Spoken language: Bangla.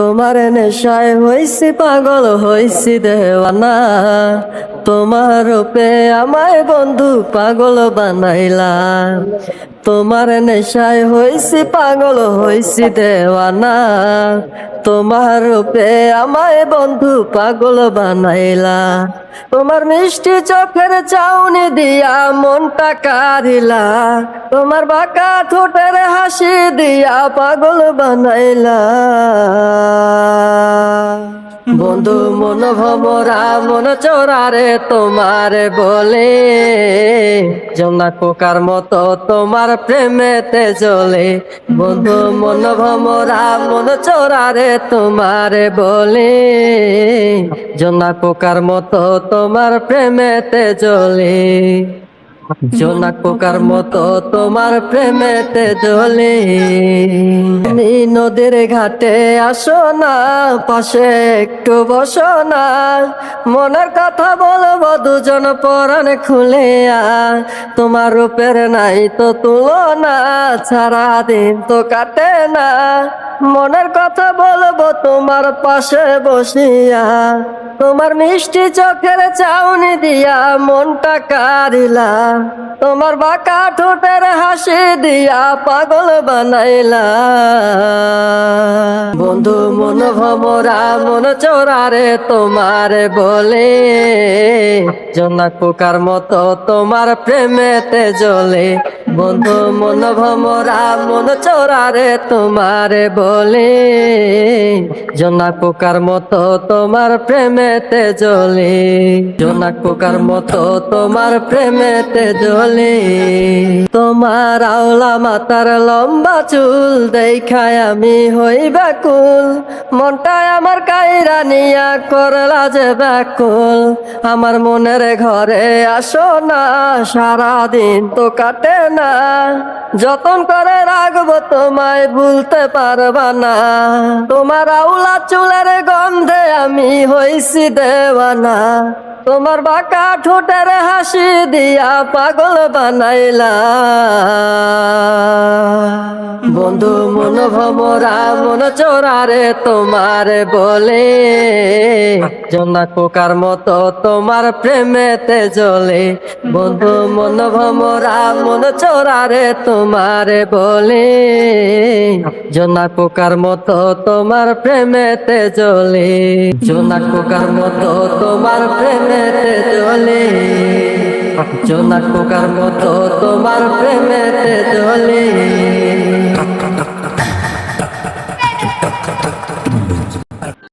তোমার নেশায় হইছি পাগল হইছি দেওয়ানা, তোমার রূপে আমায় বন্ধু পাগল বানাইলা। তোমার নেশায় হইছি পাগল হইছি দেওয়ানা, তোমার রূপে আমায় বন্ধু পাগল বানাইলা। তোমার মিষ্টি চোখের চাউনি দিয়া মনটা কারিলা, তোমার বাঁকা ঠোঁটের হাসি দিয়া পাগল বানাইলা। বন্ধু মন ভমরা মন চোরারে তোমার বলে, জোনা পোকার মতো তোমার প্রেমেতে জ্বলে। বন্ধু মন ভমরা মন চোরারে তোমার বলে, জোনা পোকার মতো তোমার প্রেমেতে জ্বলে। জোনাক পোকার মতো তোমার প্রেমেতে জ্বলে। তুমি নদীর ঘাটে আসো না, পাশে একটু বসো না, মনের কথা বলবো দুজন পরাণ খুলে। তোমার রূপের নাই তো তুলনা, সারাদিন তো কাটে না, মনের কথা বলবো তোমার পাশে বসিয়া। তোমার মিষ্টি চোখের চাউনি দিয়া মনটা কারিলা, তোমার বাঁকা ঠোঁটের হাসি দিয়া পাগল বানাইলা। বন্ধু মন ভমরা মন চোরারে তোমার বলে, জোনাক পোকার মতো তোমার প্রেমেতে জ্বলে। বন্ধু মন ভমরা মন চোরারে তোমার বলে, জোনাক পোকার মতো তোমার প্রেমেতে জ্বলে। জোনাক পোকার মতো তোমার প্রেমেতে জ্বলে। তোমার আওলা মাতার লম্বা চুল দেখায় আমি হই ব্যাকুল, মনটায় আমার কাইরা নিয়া করলা যে ব্যাকুল। আমার মনের ঘরে আসো না, সারাদিন তো কাটে না, যতন করে রাখবো তোমায় ভুলতে পারবা না। তোমার আওলা চুলের গন্ধে আমি হইছি দেওয়ানা, তোমার বাঁকা ঠোঁটের হাসি দিয়া পাগল বানাইলা। বন্ধু মন ভমরা মন চোরারে তোমার বলে, জোনাক পোকার মতো তোমার প্রেমেতে জ্বলে। বন্ধু মন ভমরা মন চোরারে তোমার বলে, জোনাক পোকার মতো তোমার প্রেমেতে জ্বলে। জোনাক পোকার মতো তোমার প্রেমেতে জ্বলে। জোনাক পোকার মতো তোমার প্রেমেতে জ্বলে।